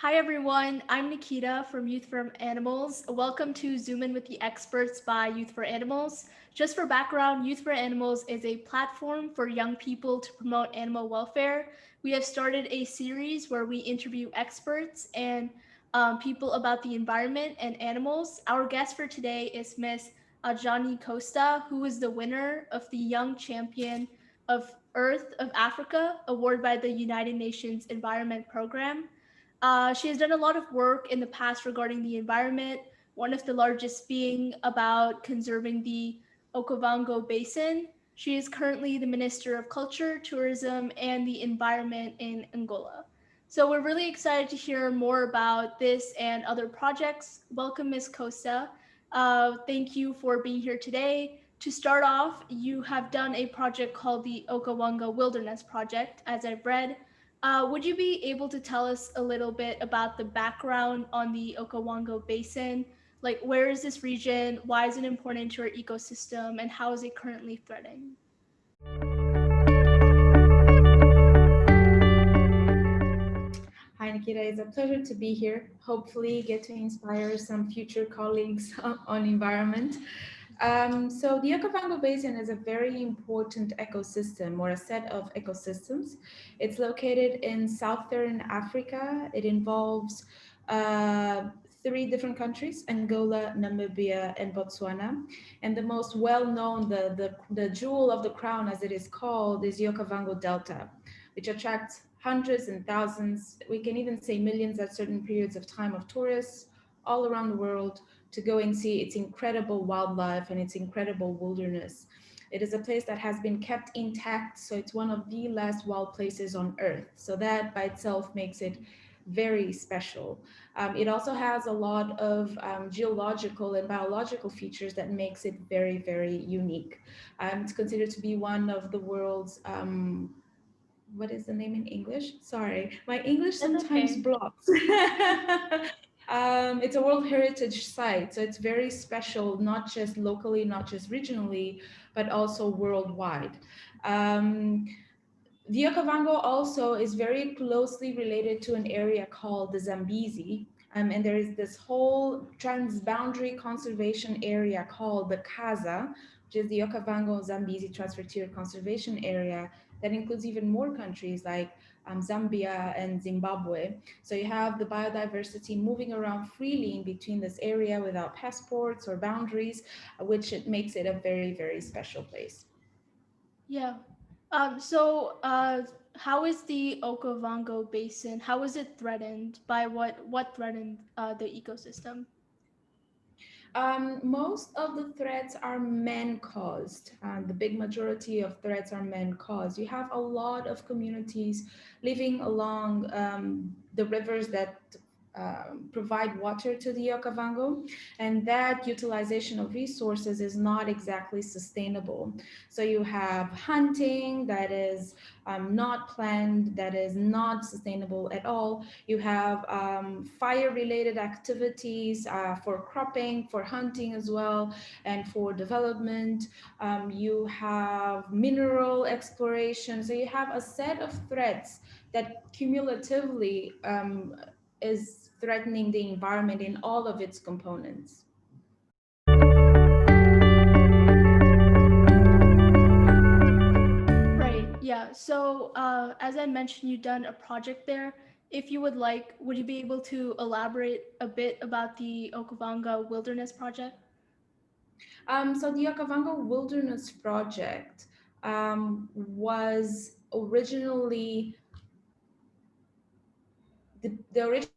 Hi everyone, I'm Nikita from Youth for Animals. Welcome to Zoom In with the Experts by Youth for Animals. Just for background, Youth for Animals is a platform for young people to promote animal welfare. We have started a series where we interview experts and people about the environment and animals. Our guest for today is Miss Ajani Costa, who is the winner of the Young Champion of Earth of Africa award by the United Nations Environment Program. She has done a lot of work in the past regarding the environment, one of the largest being about conserving the Okavango Basin. She is currently the Minister of Culture, Tourism, and the Environment in Angola. So we're really excited to hear more about this and other projects. Welcome, Ms. Costa. Thank you for being here today. To start off, you have done a project called the Okawanga Wilderness Project, as I've read. Would you be able to tell us a little bit about the background on the Okavango Basin? Like, where is this region? Why is it important to our ecosystem? And how is it currently threatened? Hi, Nikita. It's a pleasure to be here. Hopefully, get to inspire some future colleagues on environment. So, the Okavango Basin is a very important ecosystem or a set of ecosystems. It's located in southern Africa. It involves three different countries: Angola, Namibia, and Botswana. And the most well-known, the jewel of the crown, as it is called, is the Okavango Delta, which attracts hundreds and thousands, we can even say millions at certain periods of time, of tourists all around the world to go and see its incredible wildlife and its incredible wilderness. It is a place that has been kept intact, so it's one of the last wild places on Earth. So that by itself makes it very special. It also has a lot of geological and biological features that makes it very, very unique. It's considered to be one of the world's what is the name in English? Sorry, my English That's sometimes okay. blocks. It's a World Heritage Site, so it's very special, not just locally, not just regionally, but also worldwide. Um, the Okavango also is very closely related to an area called the Zambezi. And there is this whole transboundary conservation area called the CASA, which is the Okavango Zambezi Transfrontier Conservation Area, that includes even more countries like Zambia and Zimbabwe. So you have the biodiversity moving around freely in between this area without passports or boundaries, which it makes it a very, very special place. Yeah. So, how is the Okavango Basin? How is it threatened by what threatened the ecosystem? Most of the threats are man caused. The big majority of threats are man caused. You have a lot of communities living along the rivers that provide water to the Okavango, and that utilization of resources is not exactly sustainable. So you have hunting that is not planned, that is not sustainable at all. You have fire related activities for cropping, for hunting as well, and for development. You have mineral exploration. So you have a set of threats that cumulatively is threatening the environment in all of its components. Right. Yeah. So, as I mentioned, you've done a project there. If you would like, would you be able to elaborate a bit about the Okavango Wilderness Project? So the Okavango Wilderness Project was originally the original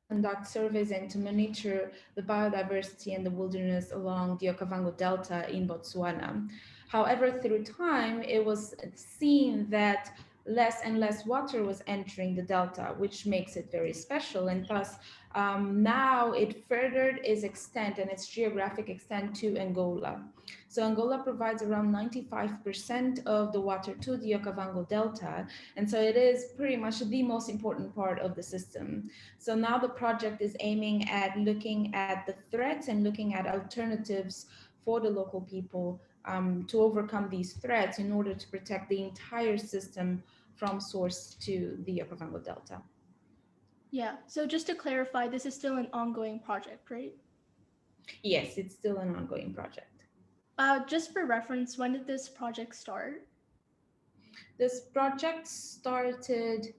conduct surveys and to monitor the biodiversity and the wilderness along the Okavango Delta in Botswana. However, through time, it was seen that less and less water was entering the delta, which makes it very special. And thus, now it furthered its extent and its geographic extent to Angola. So Angola provides around 95% of the water to the Okavango Delta. And so it is pretty much the most important part of the system. So now the project is aiming at looking at the threats and looking at alternatives for the local people to overcome these threats in order to protect the entire system from source to the Okavango Delta. Yeah. So just to clarify, this is still an ongoing project, right? Yes, it's still an ongoing project. Just for reference, when did this project start? This project started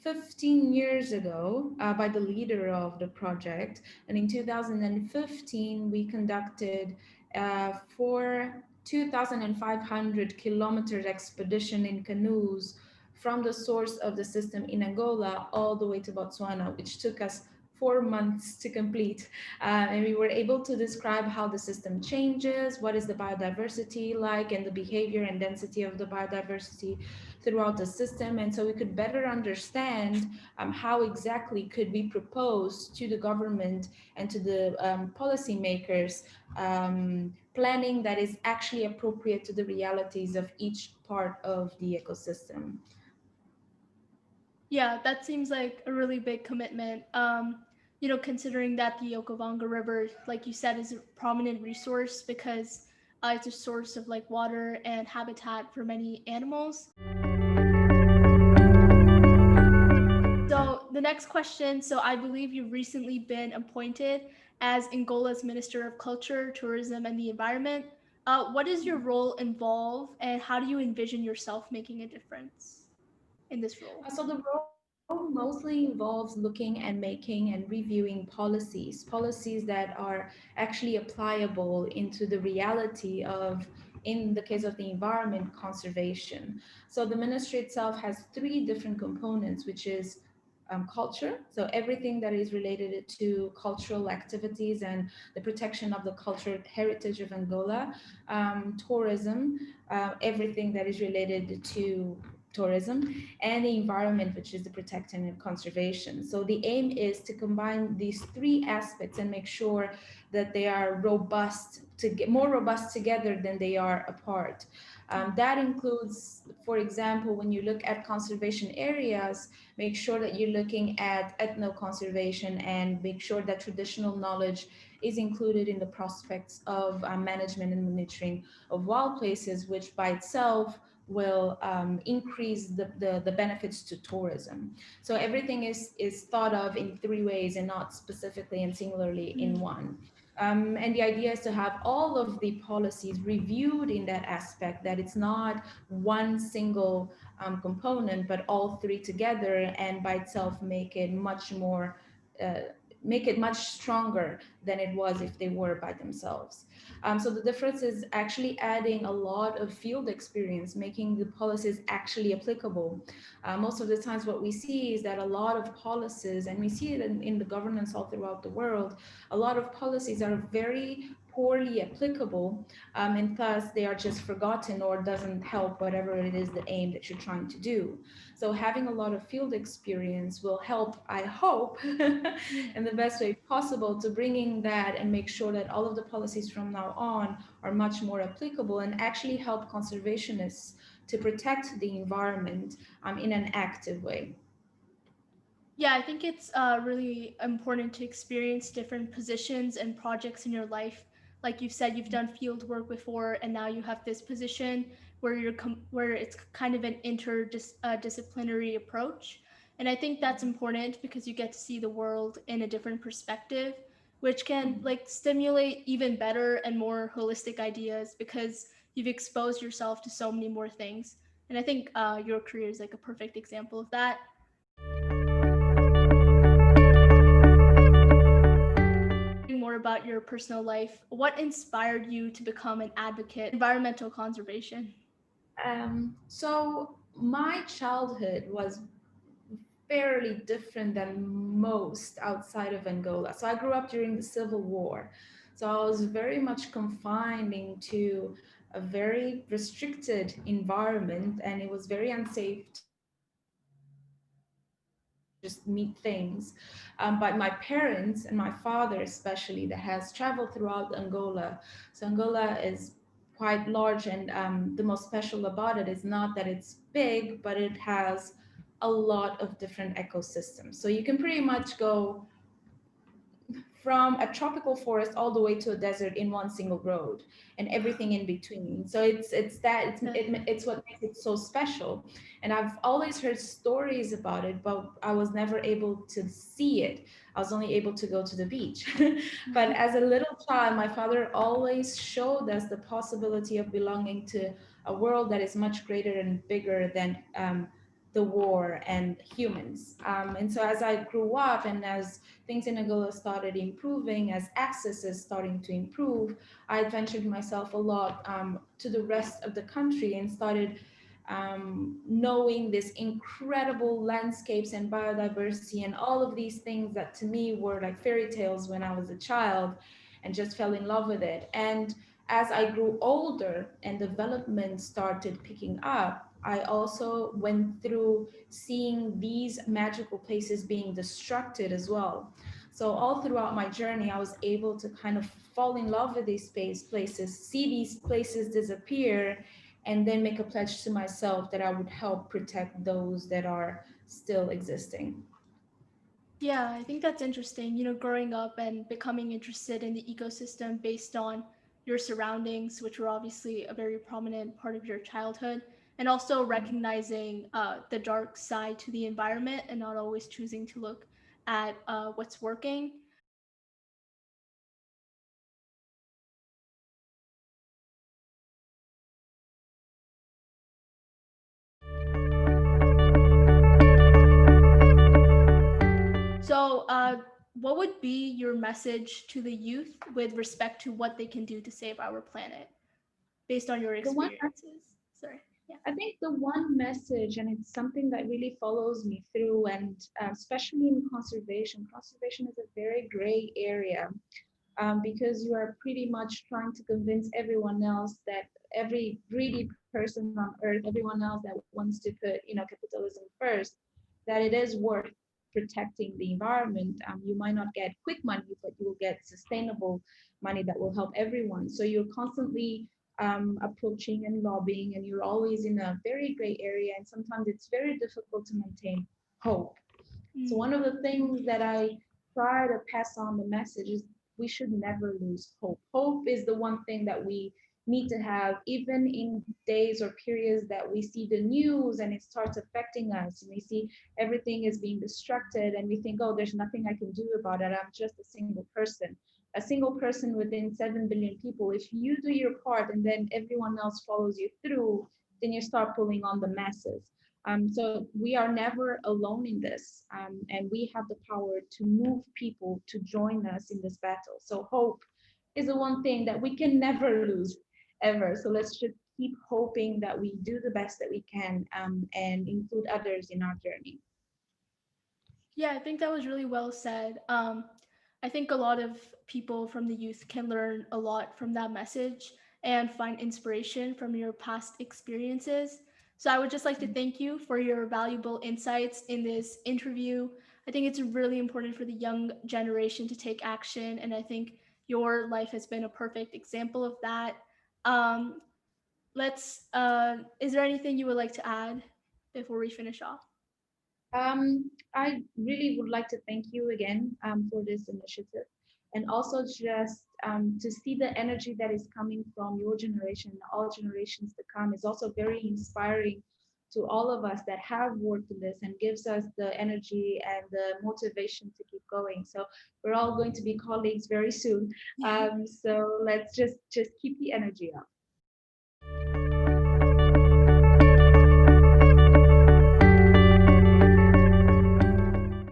15 years ago by the leader of the project. And in 2015, we conducted four 2,500 kilometers expedition in canoes from the source of the system in Angola all the way to Botswana, which took us 4 months to complete. And we were able to describe how the system changes, what is the biodiversity like, and the behavior and density of the biodiversity throughout the system. And so we could better understand how exactly could be proposed to the government and to the policymakers planning that is actually appropriate to the realities of each part of the ecosystem. Yeah, that seems like a really big commitment. Considering that the Okavango River, like you said, is a prominent resource because it's a source of like water and habitat for many animals. So the next question, so I believe you've recently been appointed as Angola's Minister of Culture, Tourism, and the Environment. What does your role involve, and how do you envision yourself making a difference in this role? So the role mostly involves looking and making and reviewing policies that are actually applicable into the reality of, in the case of the environment, conservation. So the ministry itself has three different components, which is culture, so everything that is related to cultural activities and the protection of the cultural heritage of Angola, tourism, everything that is related to tourism, and the environment, which is the protection and conservation. So the aim is to combine these three aspects and make sure that they are robust, to get more robust together than they are apart. That includes, for example, when you look at conservation areas, make sure that you're looking at ethno-conservation and make sure that traditional knowledge is included in the prospects of management and monitoring of wild places, which by itself will increase the benefits to tourism. So everything is thought of in three ways and not specifically and singularly in one. And the idea is to have all of the policies reviewed in that aspect, that it's not one single component, but all three together, and by itself make it much more, make it much stronger than it was if they were by themselves. So the difference is actually adding a lot of field experience, making the policies actually applicable. Most of the times what we see is that a lot of policies, and we see it in the governance all throughout the world, a lot of policies are very poorly applicable, and thus they are just forgotten or doesn't help whatever it is the aim that you're trying to do. So having a lot of field experience will help, I hope, in the best way possible to bringing that and make sure that all of the policies from now on are much more applicable and actually help conservationists to protect the environment in an active way. Yeah, I think it's really important to experience different positions and projects in your life. Like you said, you've done field work before, and now you have this position where where it's kind of an interdisciplinary approach. And I think that's important because you get to see the world in a different perspective, which can like stimulate even better and more holistic ideas because you've exposed yourself to so many more things. And I think your career is like a perfect example of that. More about your personal life. What inspired you to become an advocate environmental conservation? So my childhood was fairly different than most outside of Angola. So I grew up during the Civil War. So I was very much confined into a very restricted environment, and it was very unsafe just meet things. But my parents and my father, especially, that has traveled throughout Angola. So Angola is quite large, and the most special about it is not that it's big, but it has a lot of different ecosystems. So you can pretty much go from a tropical forest all the way to a desert in one single road and everything in between. So it's what makes it so special. And I've always heard stories about it, but I was never able to see it. I was only able to go to the beach. But as a little child, my father always showed us the possibility of belonging to a world that is much greater and bigger than the war and humans. And so as I grew up and as things in Angola started improving, as access is starting to improve, I adventured myself a lot to the rest of the country and started knowing this incredible landscapes and biodiversity and all of these things that to me were like fairy tales when I was a child, and just fell in love with it. And as I grew older and development started picking up, I also went through seeing these magical places being destructed as well. So all throughout my journey, I was able to kind of fall in love with these places, see these places disappear, and then make a pledge to myself that I would help protect those that are still existing. Yeah, I think that's interesting. Growing up and becoming interested in the ecosystem based on your surroundings, which were obviously a very prominent part of your childhood, and also recognizing the dark side to the environment and not always choosing to look at what's working. So, what would be your message to the youth with respect to what they can do to save our planet based on your The one experiences? Sorry. Yeah. I think the one message, and it's something that really follows me through, and especially in conservation, conservation is a very gray area because you are pretty much trying to convince everyone else that every greedy person on earth, everyone else that wants to put, capitalism first, that it is worth protecting the environment. You might not get quick money, but you will get sustainable money that will help everyone. So you're constantly approaching and lobbying, and you're always in a very gray area, and sometimes it's very difficult to maintain hope. So Mm. one of the things that I try to pass on the message is we should never lose hope. Hope is the one thing that we need to have, even in days or periods that we see the news and it starts affecting us, and we see everything is being destructed, and we think, oh, there's nothing I can do about it. I'm just a single person. A single person within 7 billion people. If you do your part and then everyone else follows you through, then you start pulling on the masses. So we are never alone in this, and we have the power to move people to join us in this battle. So hope is the one thing that we can never lose, ever. So let's just keep hoping that we do the best that we can, and include others in our journey. Yeah, I think that was really well said. I think a lot of people from the youth can learn a lot from that message and find inspiration from your past experiences. So I would just like to thank you for your valuable insights in this interview. I think it's really important for the young generation to take action, and I think your life has been a perfect example of that. Um, is there anything you would like to add before we finish off? I really would like to thank you again for this initiative, and also just to see the energy that is coming from your generation, all generations to come, is also very inspiring to all of us that have worked in this, and gives us the energy and the motivation to keep going. So we're all going to be colleagues very soon. So let's just keep the energy up.